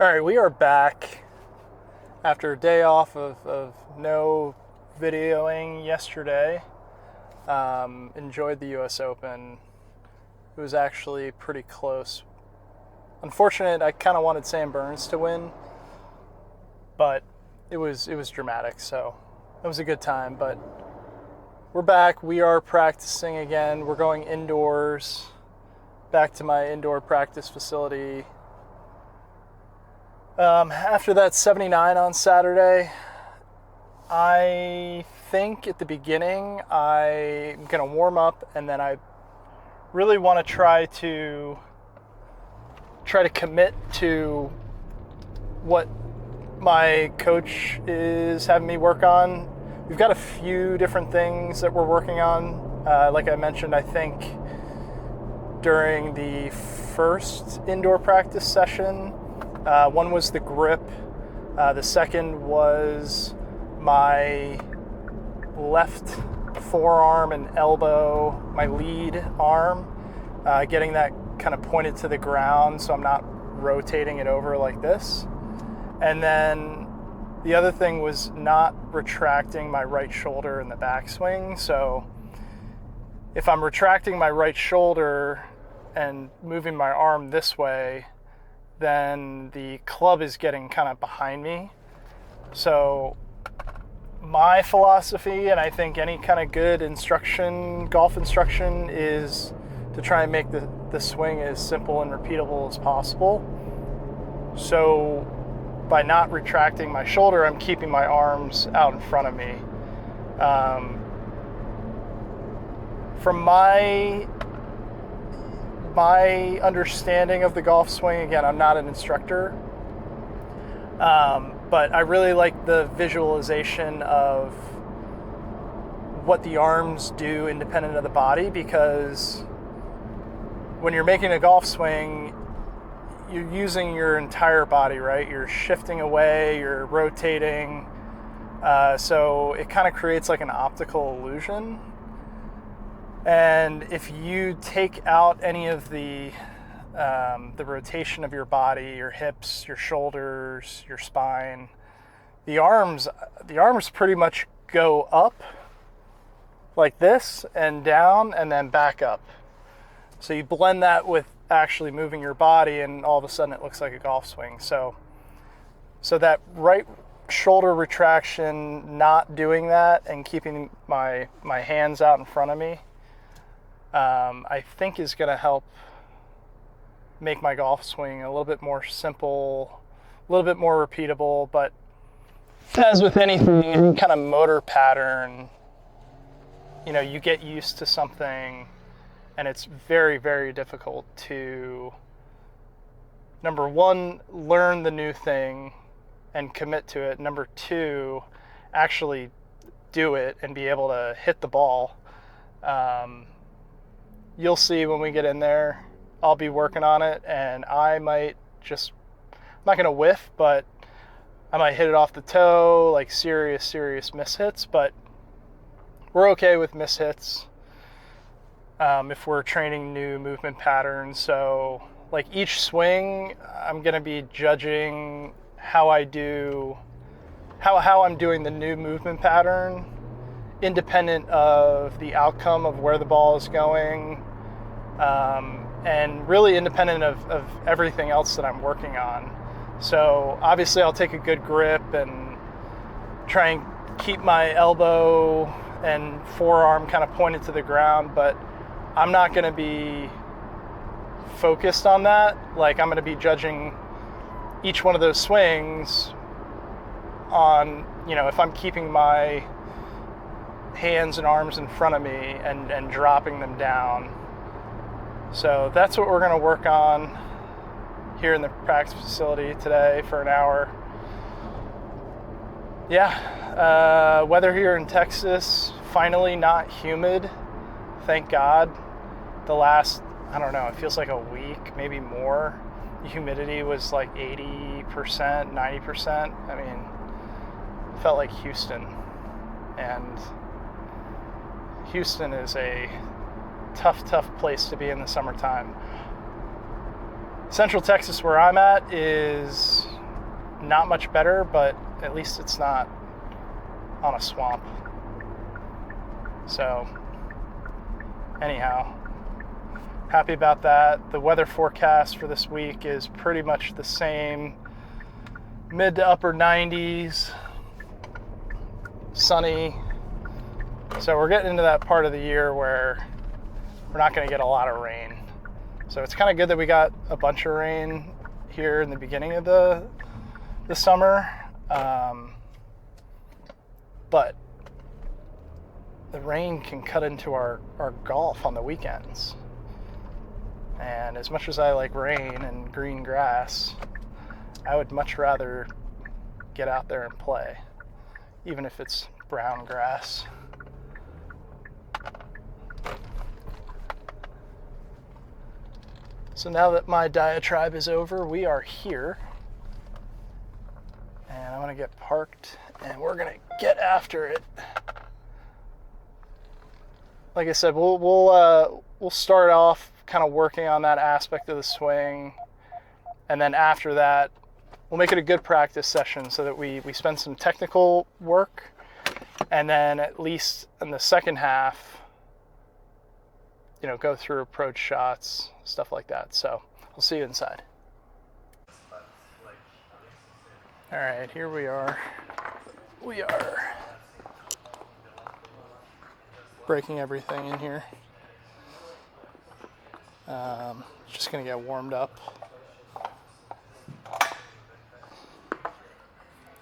All right, we are back after a day off of no videoing yesterday. Enjoyed the US Open. It was actually pretty close. Unfortunate, I kind of wanted Sam Burns to win, but it was dramatic, so it was a good time. But we're back. We are practicing again. We're going indoors, back to my indoor practice facility. After that 79 on Saturday, I think at the beginning I'm going to warm up, and then I really want to try to commit to what my coach is having me work on. We've got a few different things that we're working on. Like I mentioned, I think during the first indoor practice session, one was the grip. The second was my left forearm and elbow, my lead arm, getting that kind of pointed to the ground so I'm not rotating it over like this. And then the other thing was not retracting my right shoulder in the backswing. So if I'm retracting my right shoulder and moving my arm this way, then the club is getting kind of behind me. So my philosophy, and I think any kind of good golf instruction, is to try and make the swing as simple and repeatable as possible. So by not retracting my shoulder, I'm keeping my arms out in front of me. From my understanding of the golf swing, again, I'm not an instructor, but I really like the visualization of what the arms do independent of the body, because when you're making a golf swing, you're using your entire body, right? You're shifting away, you're rotating, so it kind of creates like an optical illusion. And if you take out any of the rotation of your body, your hips, your shoulders, your spine, the arms pretty much go up like this and down and then back up. So you blend that with actually moving your body, and all of a sudden it looks like a golf swing. So that right shoulder retraction, not doing that and keeping my hands out in front of me, I think is going to help make my golf swing a little bit more simple, a little bit more repeatable. But as with anything, any kind of motor pattern, you get used to something, and it's very, very difficult to, number one, learn the new thing and commit to it. Number two, actually do it and be able to hit the ball. You'll see when we get in there, I'll be working on it, and I might I'm not going to whiff, but I might hit it off the toe, like serious mishits, but we're okay with mishits if we're training new movement patterns. So like each swing, I'm going to be judging how I'm doing the new movement pattern, independent of the outcome of where the ball is going, and really independent of everything else that I'm working on. So obviously I'll take a good grip and try and keep my elbow and forearm kind of pointed to the ground, but I'm not going to be focused on that. Like, I'm going to be judging each one of those swings on, if I'm keeping my hands and arms in front of me and dropping them down. So that's what we're going to work on here in the practice facility today for an hour. Yeah, weather here in Texas, finally not humid, thank God. The last, I don't know, it feels like a week, maybe more. The humidity was like 80%, 90%. I mean, it felt like Houston. And Houston is a tough place to be in the summertime. Central Texas, where I'm at, is not much better, but at least it's not on a swamp. So anyhow, happy about that. The weather forecast for this week is pretty much the same. Mid to upper 90s, sunny. So we're getting into that part of the year where we're not going to get a lot of rain. So it's kind of good that we got a bunch of rain here in the beginning of the summer. But the rain can cut into our golf on the weekends. And as much as I like rain and green grass, I would much rather get out there and play, even if it's brown grass. So now that my diatribe is over, we are here. And I'm going to get parked and we're going to get after it. Like I said, we'll start off kind of working on that aspect of the swing. And then after that, we'll make it a good practice session so that we spend some technical work. And then at least in the second half, go through approach shots, stuff like that. So I'll see you inside. All right, here we are. We are breaking everything in here. Just gonna get warmed up.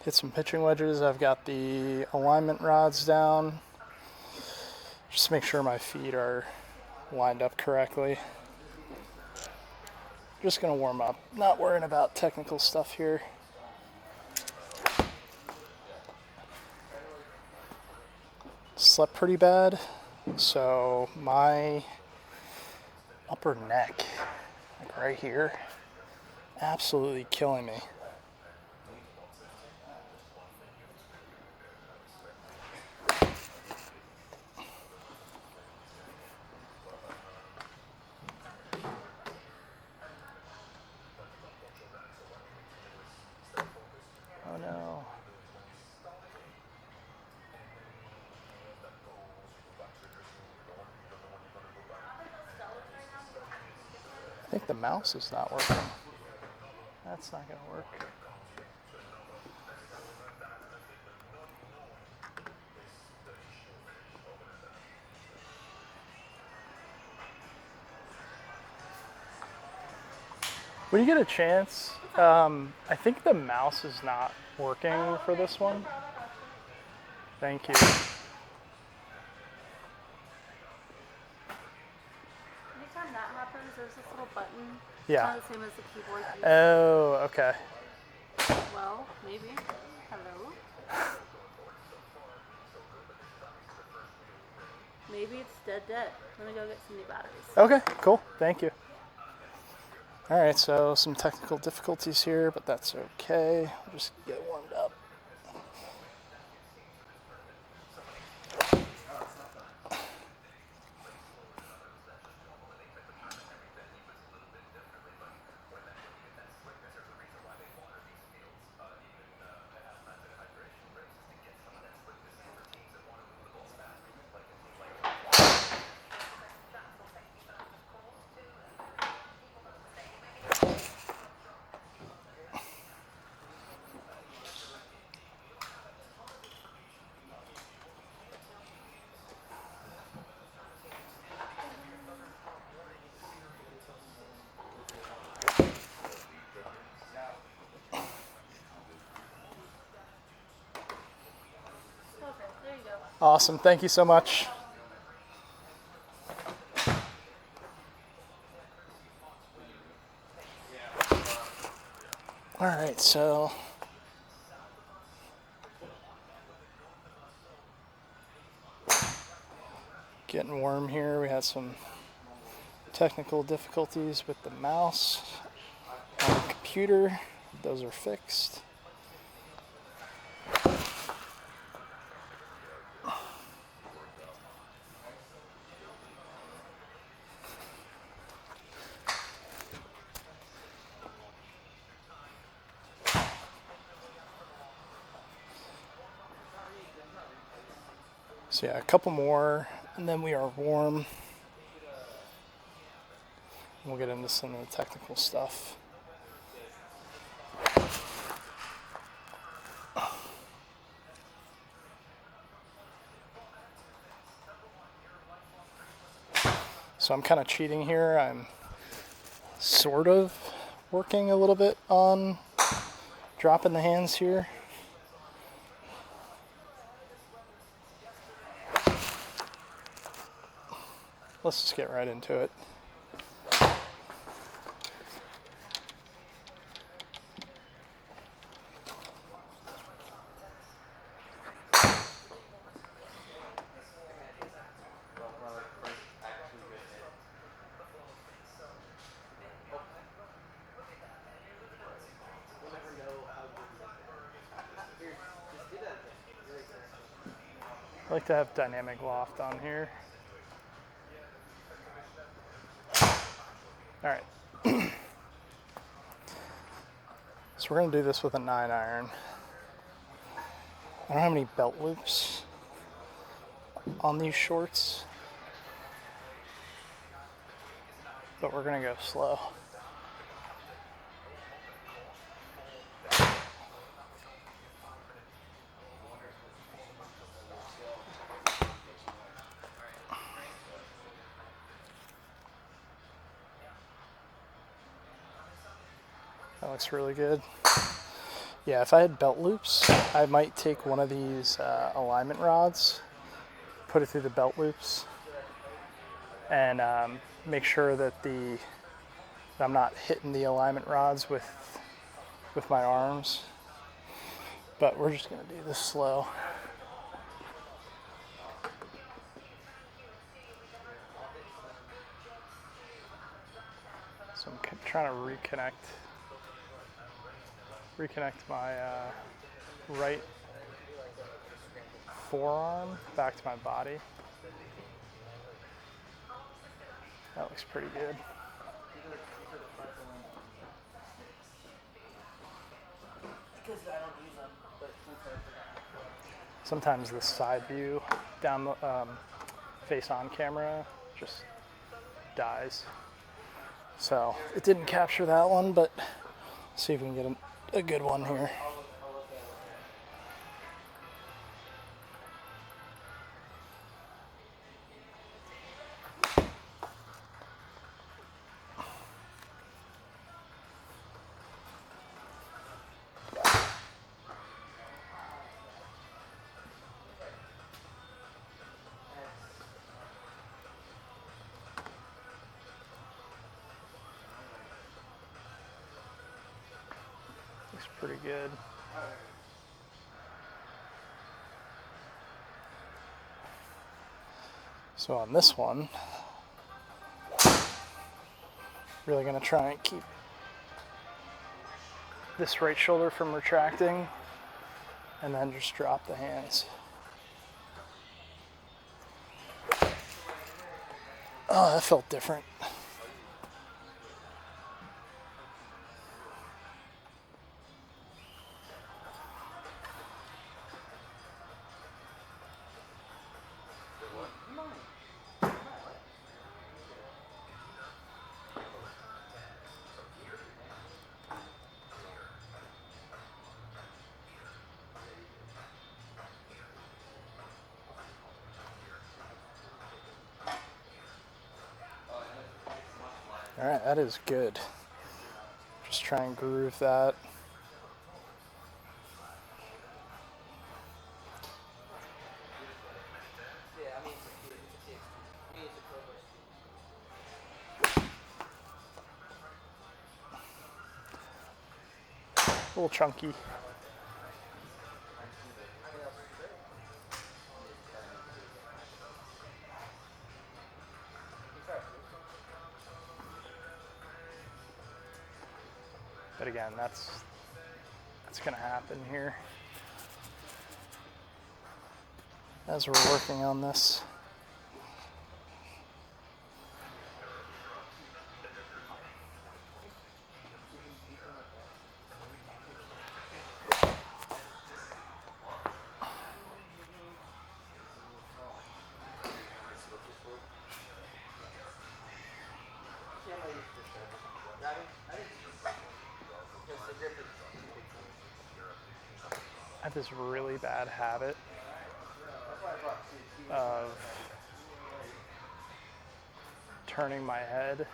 Hit some pitching wedges. I've got the alignment rods down. Just make sure my feet are lined up correctly. Just gonna warm up. Not worrying about technical stuff here. Slept pretty bad, so my upper neck, like right here, absolutely killing me. Oh no. I think the mouse is not working. That's not going to work. When you get a chance, I think the mouse is not working for this one. Thank you. Anytime that happens, there's this little button. Yeah. It's not the same as the keyboard. Oh, okay. Well, maybe. Hello? Maybe it's dead. Let me go get some new batteries. Okay, cool. Thank you. All right, so some technical difficulties here, but that's okay. I'll just get warmed up. Awesome. Thank you so much. All right, so getting warm here. We had some technical difficulties with the mouse on the computer. Those are fixed. So yeah, a couple more, and then we are warm. We'll get into some of the technical stuff. So I'm kind of cheating here. I'm sort of working a little bit on dropping the hands here. Let's just get right into it. I like to have dynamic loft on here. All right. So we're going to do this with a 9-iron. I don't have any belt loops on these shorts, but we're going to go slow. That looks really good. Yeah, if I had belt loops, I might take one of these alignment rods, put it through the belt loops, and make sure that I'm not hitting the alignment rods with my arms. But we're just going to do this slow. So I'm trying to reconnect my right forearm back to my body. That looks pretty good. Sometimes the side view down the face on camera just dies. So it didn't capture that one, but let's see if we can get a good one here. Looks pretty good. So on this one, really going to try and keep this right shoulder from retracting, and then just drop the hands. Oh, that felt different. All right, that is good. Just try and groove that. A little chunky. But again, that's gonna happen here as we're working on this. have this really bad habit of turning my head,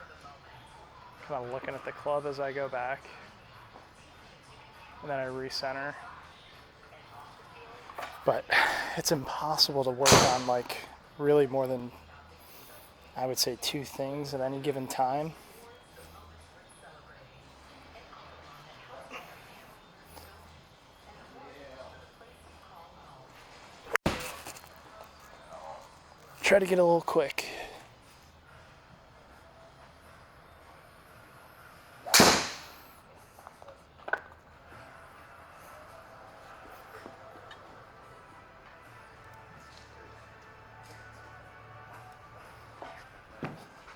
kind of looking at the club as I go back, and then I recenter. But it's impossible to work on like really more than, I would say, 2 things at any given time. Try to get a little quick.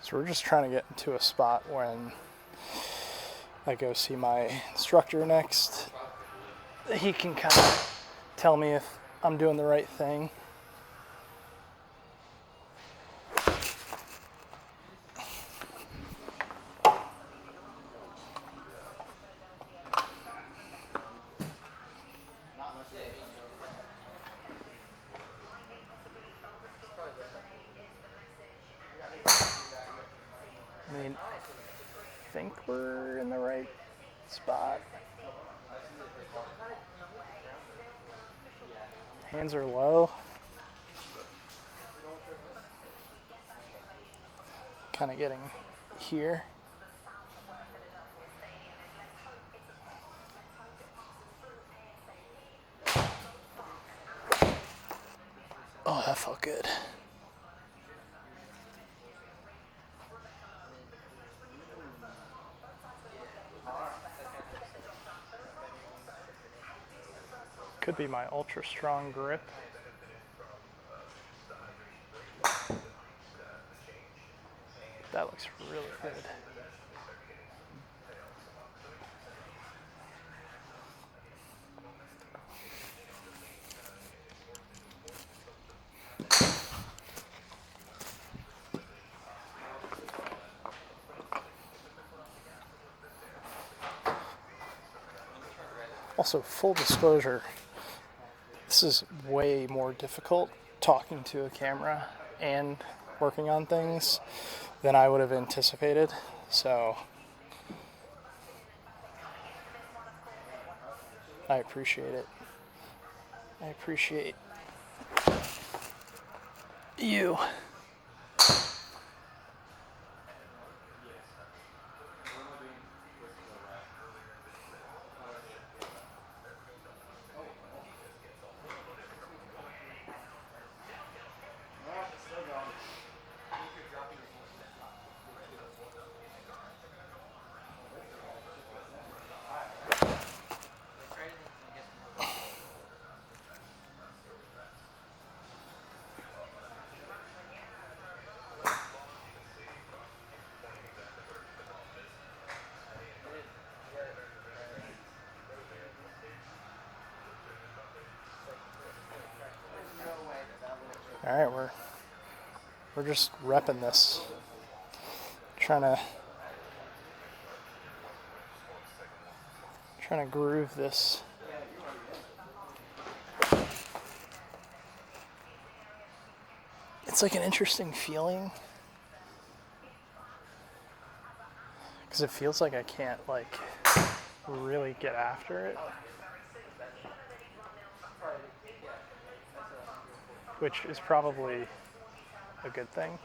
So we're just trying to get into a spot when I go see my instructor next. He can kind of tell me if I'm doing the right thing. I mean, I think we're in the right spot. Hands are low. Kind of getting here. Oh, that felt good. Could be my ultra strong grip. That looks really good. Also, full disclosure, this is way more difficult talking to a camera and working on things than I would have anticipated. So I appreciate it. I appreciate you. All right, we're just repping this, trying to groove this. It's like an interesting feeling because it feels like I can't like really get after it, which is probably a good thing.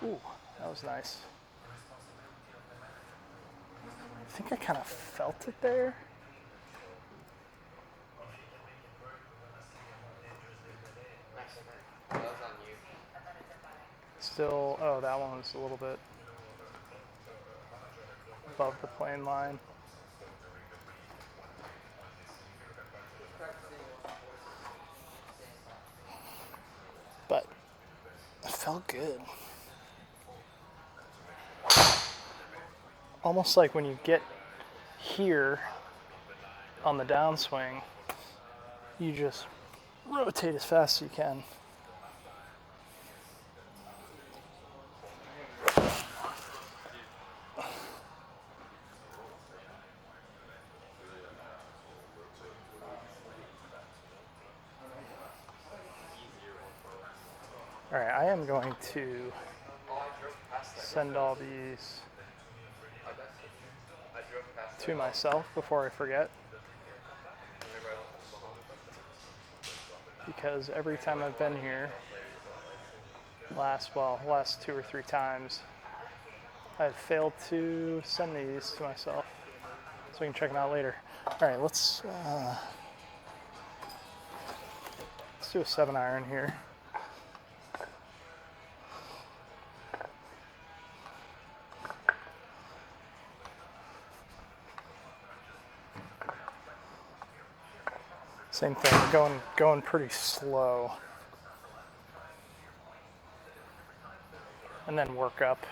Ooh, that was nice. I think I kind of felt it there. Still, oh, that one was a little bit above the plane line. But felt good. Almost like when you get here on the downswing, you just rotate as fast as you can. All right, I am going to send all these to myself before I forget, because every time I've been here, last 2 or 3 times, I've failed to send these to myself, so we can check them out later. All right, let's do a 7-iron here. Same thing, going pretty slow, and then work up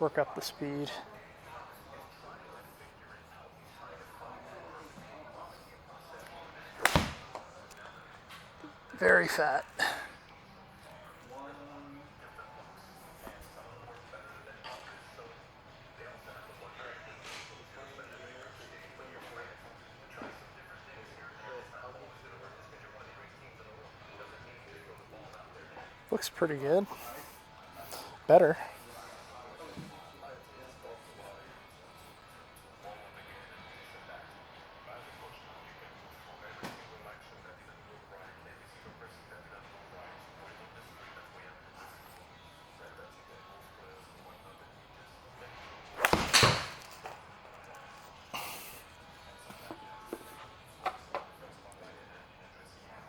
the speed. Very fat. Looks pretty good. Better.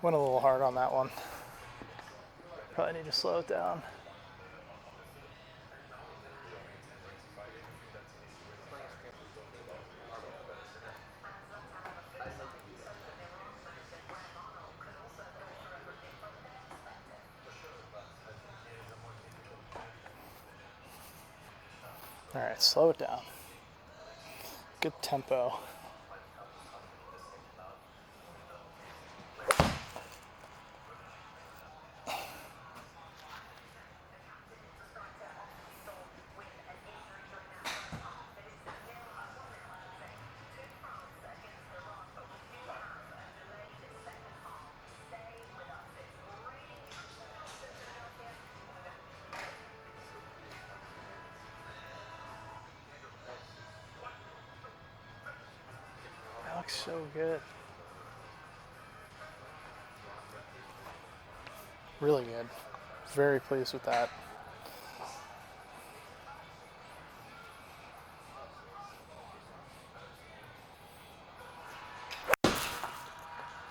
Went a little hard on that one. Probably need to slow it down. All right, slow it down. Good tempo. That looks so good. Really good. Very pleased with that.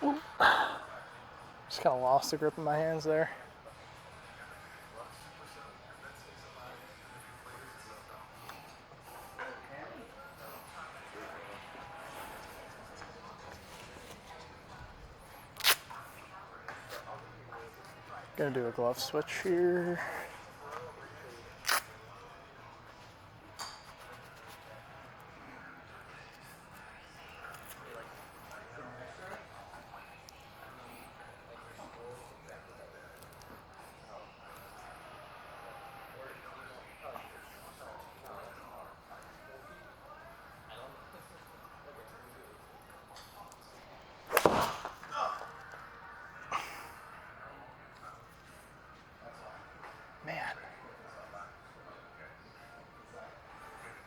Ooh. Just kind of lost the grip in my hands there. Gonna do a glove switch here. Man,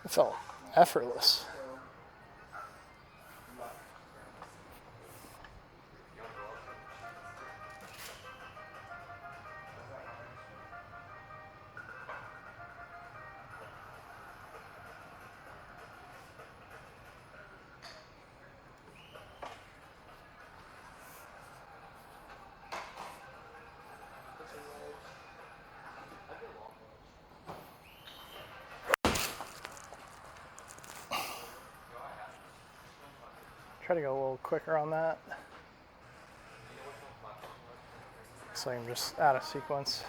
it felt effortless. Try to go a little quicker on that. So I'm just out of sequence.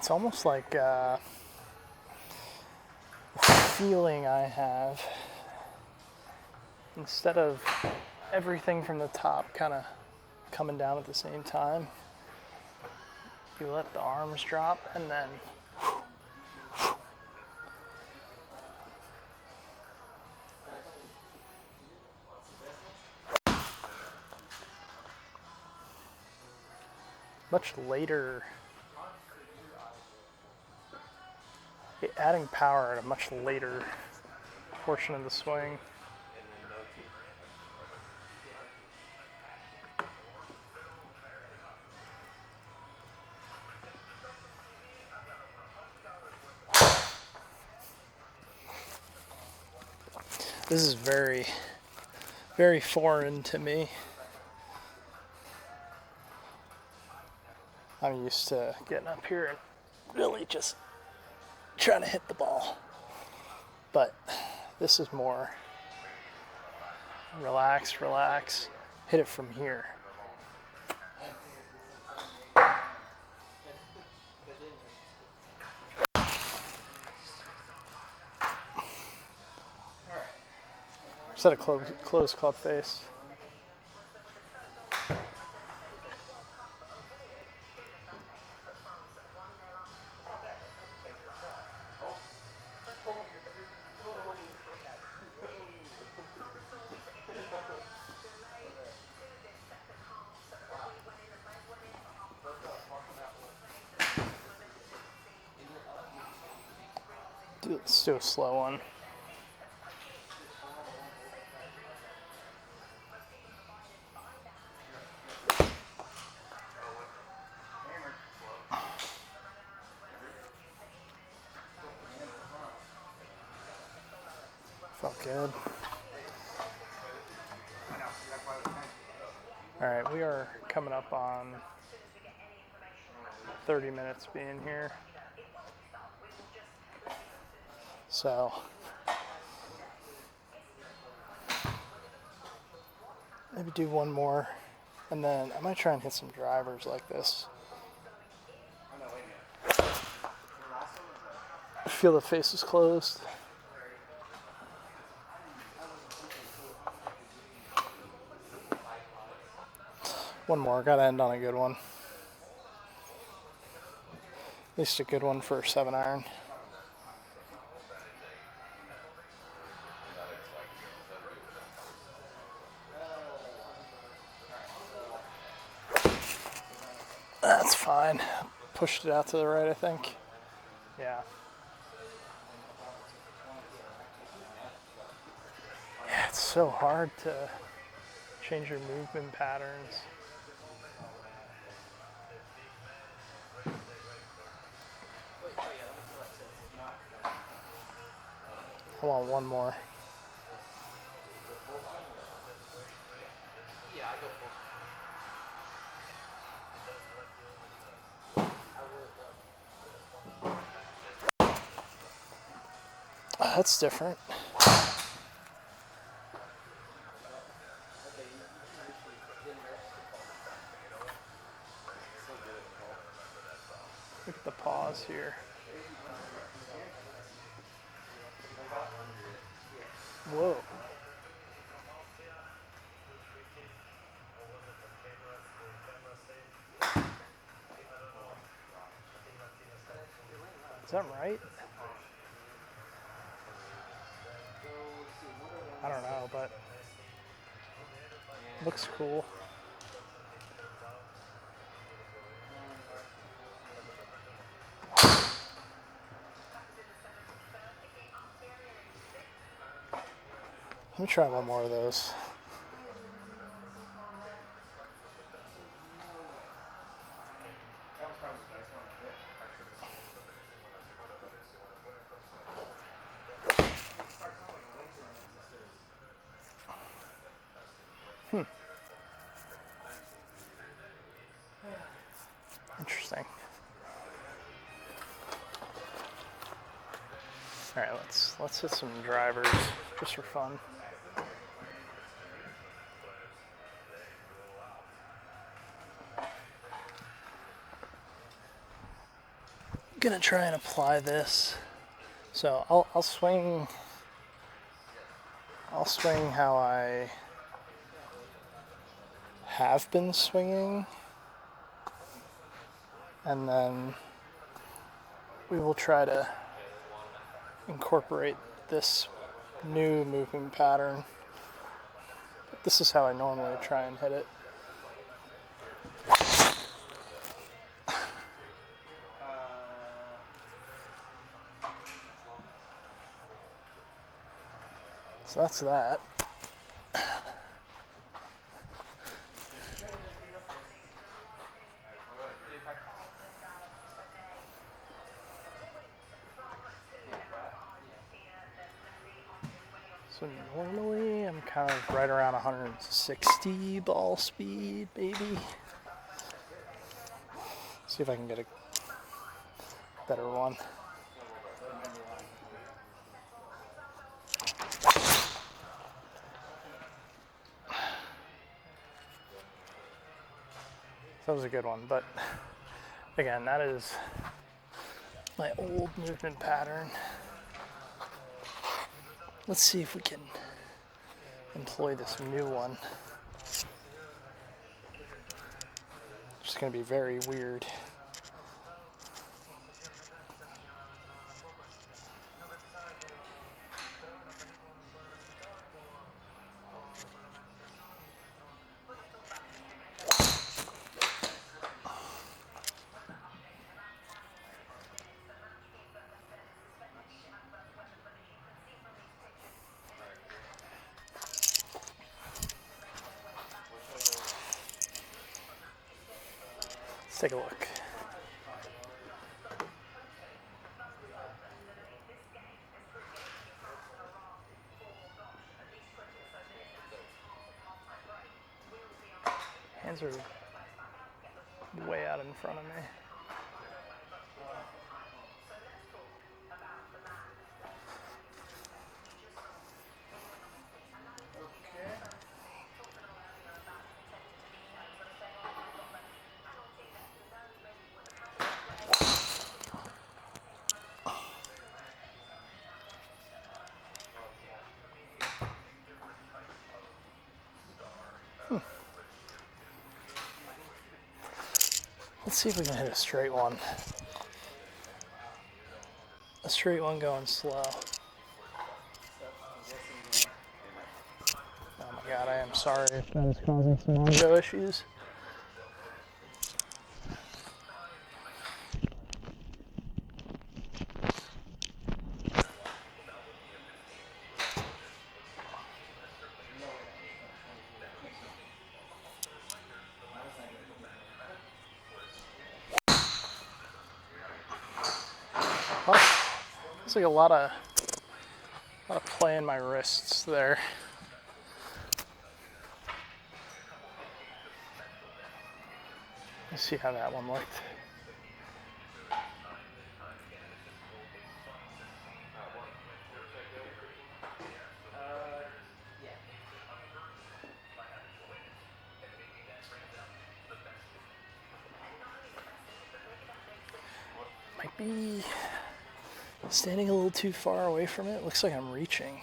It's almost like a feeling I have. Instead of everything from the top kind of coming down at the same time, you let the arms drop and then much later, adding power at a much later portion of the swing. This is very, very foreign to me. I'm used to getting up here and really just trying to hit the ball. But this is more relax, relax, hit it from here. Set a closed club face. Let's do a slow one. Felt good. All right, we are coming up on 30 minutes being here. So maybe do one more, and then I might try and hit some drivers like this. Feel the face is closed. One more, gotta end on a good one. At least a good one for a 7-iron. That's fine. Pushed it out to the right, I think. Yeah. Yeah, it's so hard to change your movement patterns. I want one more. Oh, that's different. Look at the pause here. Whoa. Is that right? I don't know, but looks cool. Let me try one more of those. Interesting. All right, let's hit some drivers just for fun. gonna try and apply this. So I'll swing how I have been swinging, and then we will try to incorporate this new moving pattern. But this is how I normally try and hit it. So that's that. So normally I'm kind of right around 160 ball speed, maybe. See if I can get a better one. That was a good one, but again, that is my old movement pattern. Let's see if we can employ this new one. It's going to be very weird. Let's take a look. Hands are way out in front of me. Let's see if we can hit a straight one. A straight one going slow. Oh my god, I am sorry if that is causing some audio issues. Well, it's like a lot of play in my wrists there. Let's see how that one looked. Might be standing a little too far away from it. Looks like I'm reaching.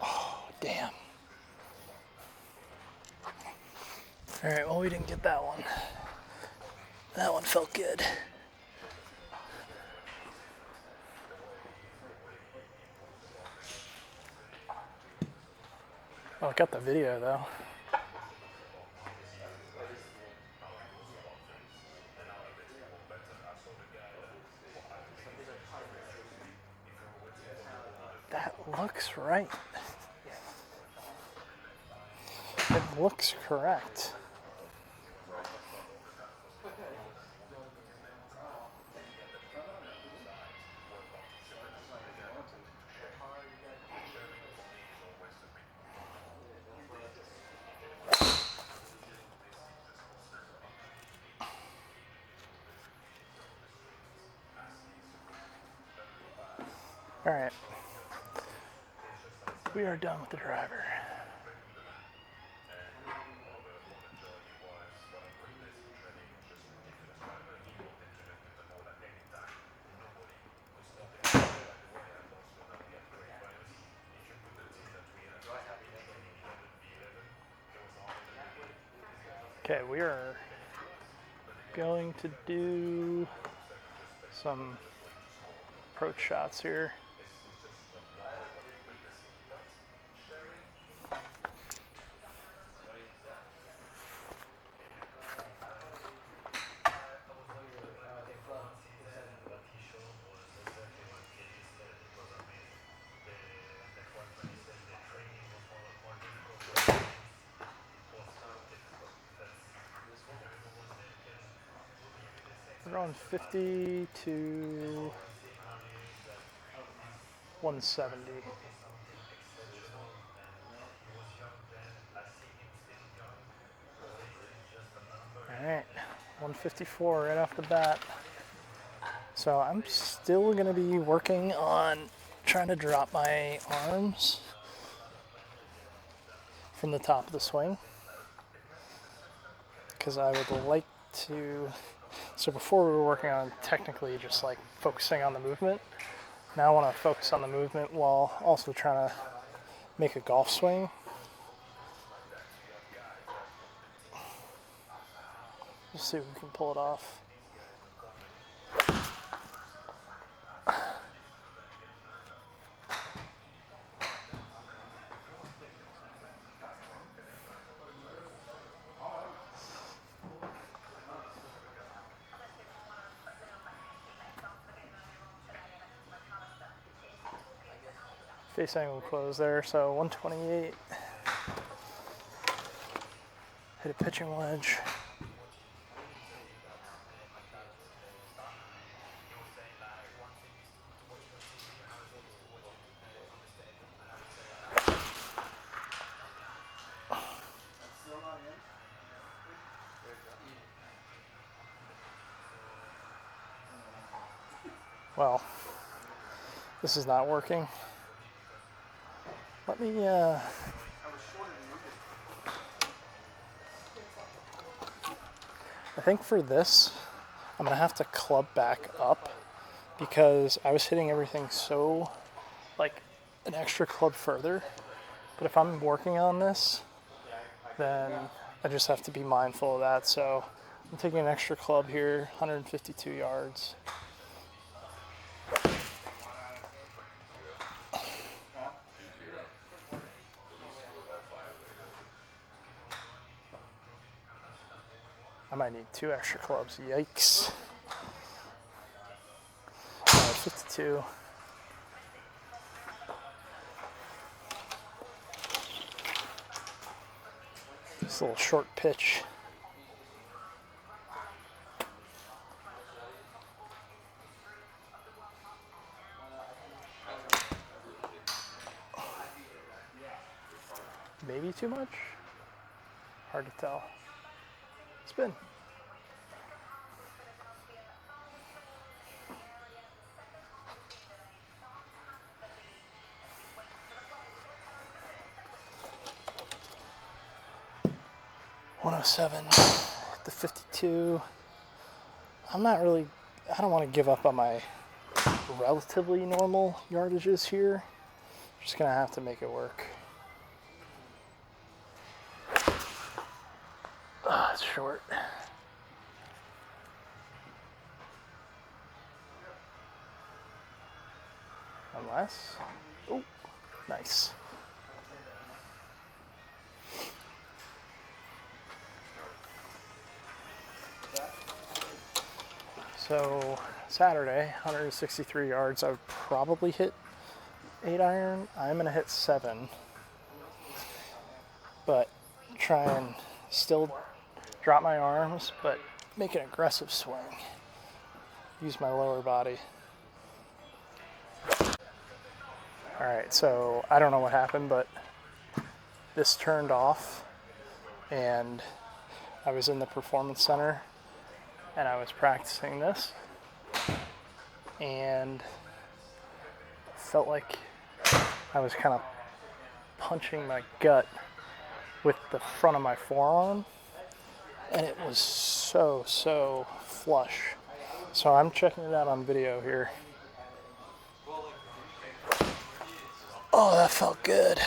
Oh, damn. All right, well, we didn't get that one. That one felt good. Oh, I got the video though. That looks right. It looks correct. All right. We are done with the driver. Okay, we are going to do some approach shots here. We're on 50 to 170. All right, 154 right off the bat. So I'm still going to be working on trying to drop my arms from the top of the swing, because I would like to. So before we were working on technically just like focusing on the movement. Now I want to focus on the movement while also trying to make a golf swing. Let's see if we can pull it off. Face angle close there, so 128. Hit a pitching wedge. Well, this is not working. Let me, I think for this, I'm gonna have to club back up because I was hitting everything so, like, an extra club further. But if I'm working on this, then I just have to be mindful of that. So I'm taking an extra club here, 152 yards. I might need 2 extra clubs. Yikes. 52. This little short pitch. Maybe too much? Hard to tell. Spin. .107, hit the 52. I don't want to give up on my relatively normal yardages here. Just gonna have to make it work. It's short. Unless, oh, nice. So Saturday, 163 yards. I would probably hit 8 iron. I'm gonna hit 7, but try and still drop my arms, but make an aggressive swing. Use my lower body. All right, so I don't know what happened, but this turned off, and I was in the performance center, and I was practicing this, and felt like I was kind of punching my gut with the front of my forearm, and it was so flush. So I'm checking it out on video here. Oh, that felt good.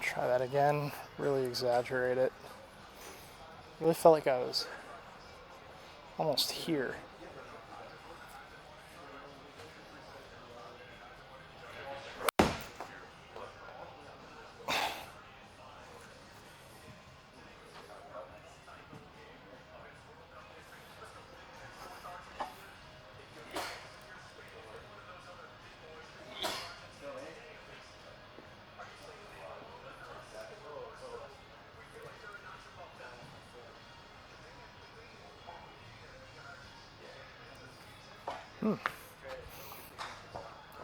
Try that again, really exaggerate it. Really felt like I was almost here.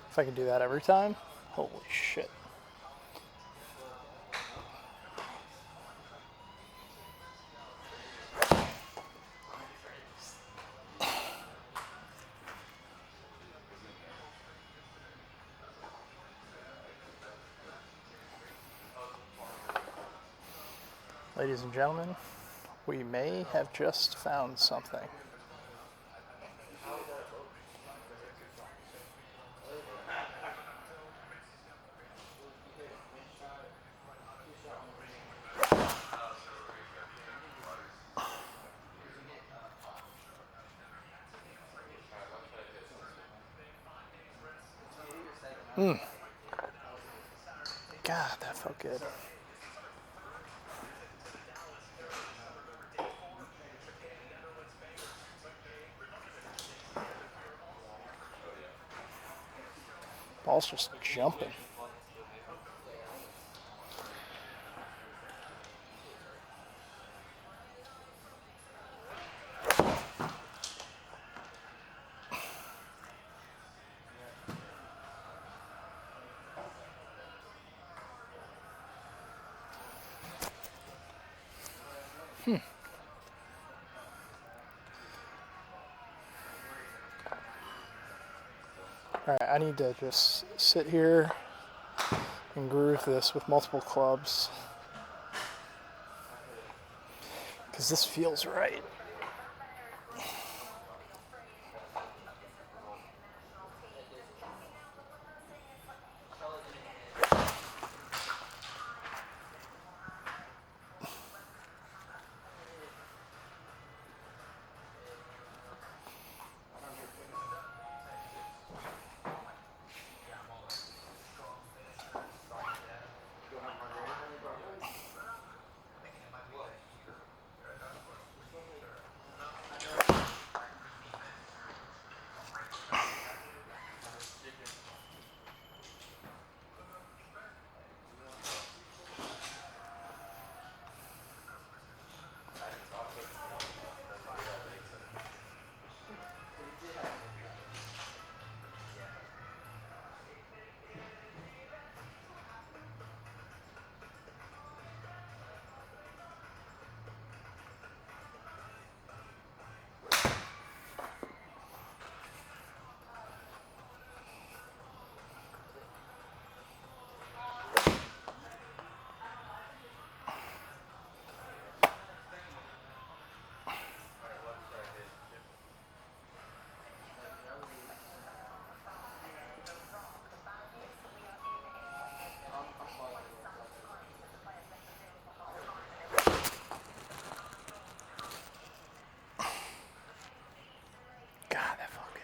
If I could do that every time, holy shit. Ladies and gentlemen, we may have just found something. God, that felt good. Ball's just jumping. All right, I need to just sit here and groove this with multiple clubs, because this feels right. God, that felt good.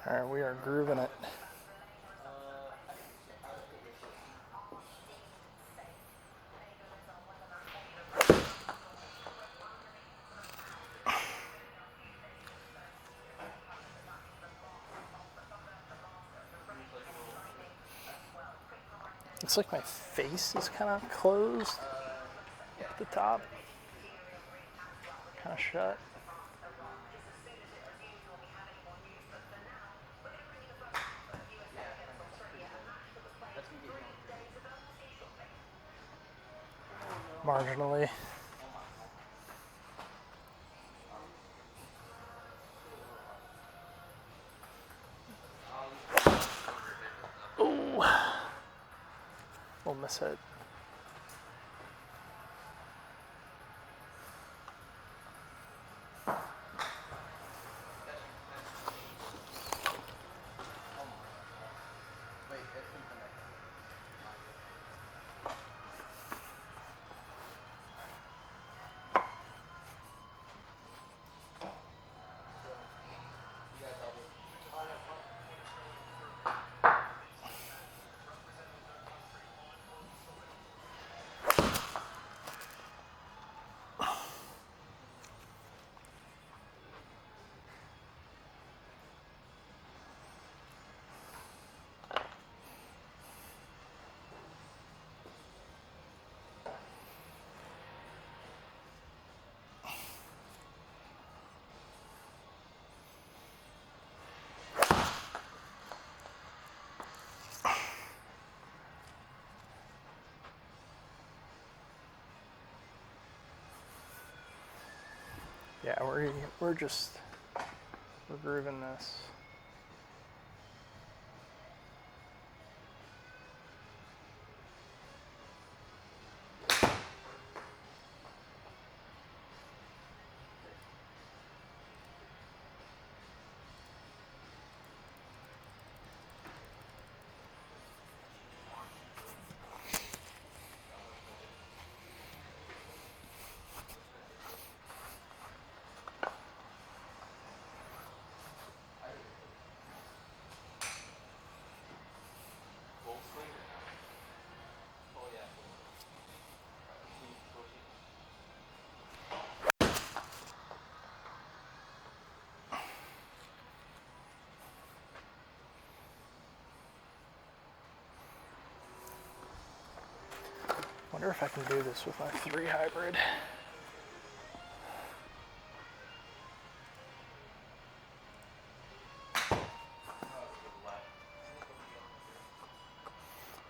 All right, we are grooving it. Looks like my face is kind of closed at the top, kind of shut. Marginally. Ooh. We'll miss it. Yeah, we're grooving this. Wonder if I can do this with my 3 hybrid.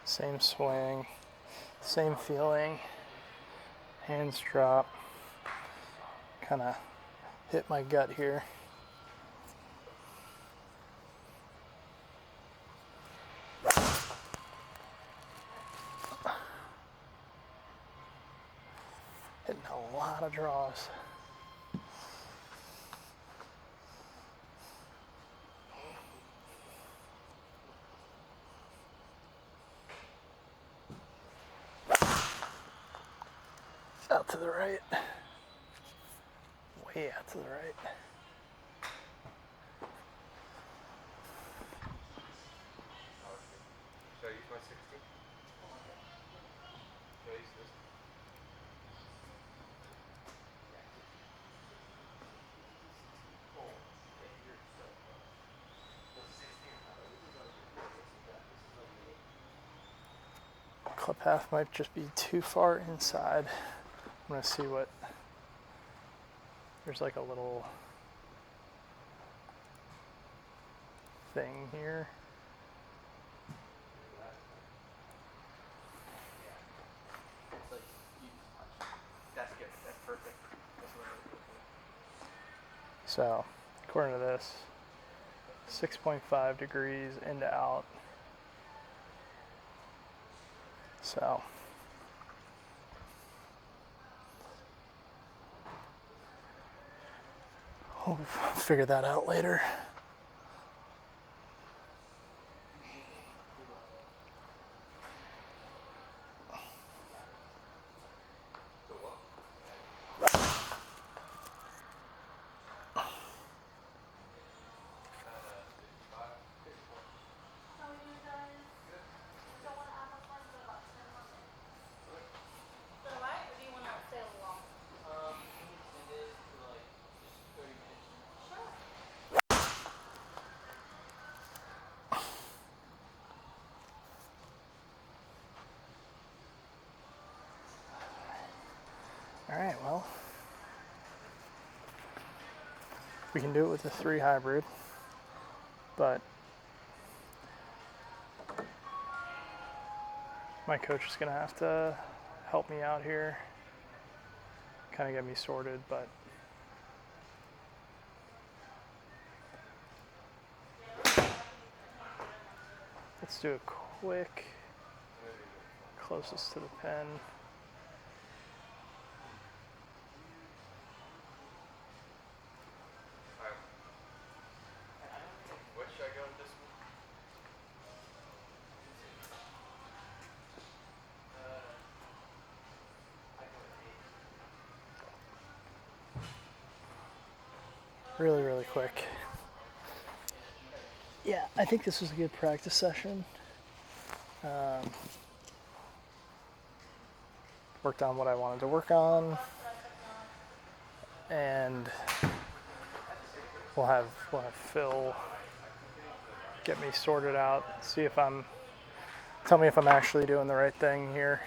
Same swing, same feeling, hands drop, kind of hit my gut here. Hitting a lot of draws. Out to the right. Way out to the right. Should I use my 60? Should I use this? Clip half might just be too far inside. I'm gonna see what, there's like a little thing here. That's good. That's perfect. That's what I was looking for. So, according to this, 6.5 degrees into out. So, we'll figure that out later. All right, well, we can do it with the 3 hybrid, but my coach is gonna have to help me out here, kind of get me sorted, but let's do a quick closest to the pin. What should I go with this one? Really, really quick. Yeah, I think this was a good practice session. Worked on what I wanted to work on, and we'll have Phil get me sorted out. See if tell me if I'm actually doing the right thing here.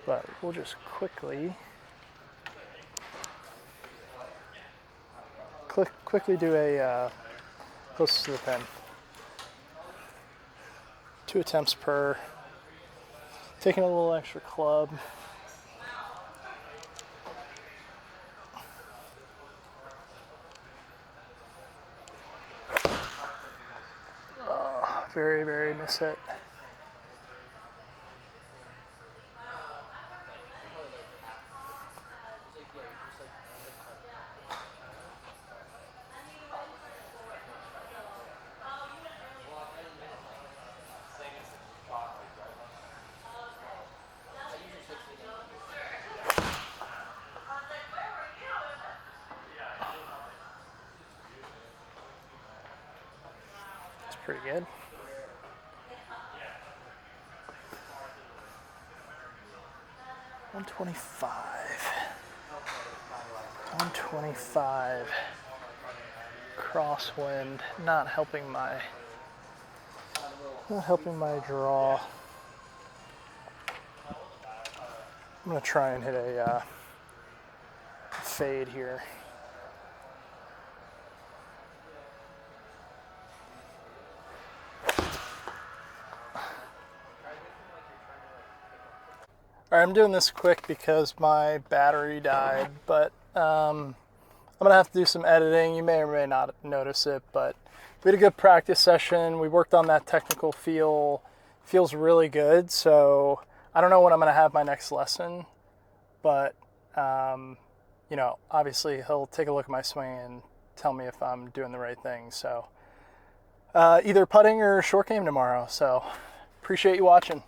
But we'll just quickly do a closest to the pin. 2 attempts per. Taking a little extra club. Oh, very, very miss hit. It's pretty good. $125 crosswind, not helping my draw. I'm gonna try and hit a fade here. All right, I'm doing this quick because my battery died, but I'm gonna have to do some editing. You may or may not notice it, but we had a good practice session. We worked on that technical feel. Feels really good. So I don't know when I'm gonna have my next lesson, but you know, obviously he'll take a look at my swing and tell me if I'm doing the right thing. So either putting or short game tomorrow. So appreciate you watching.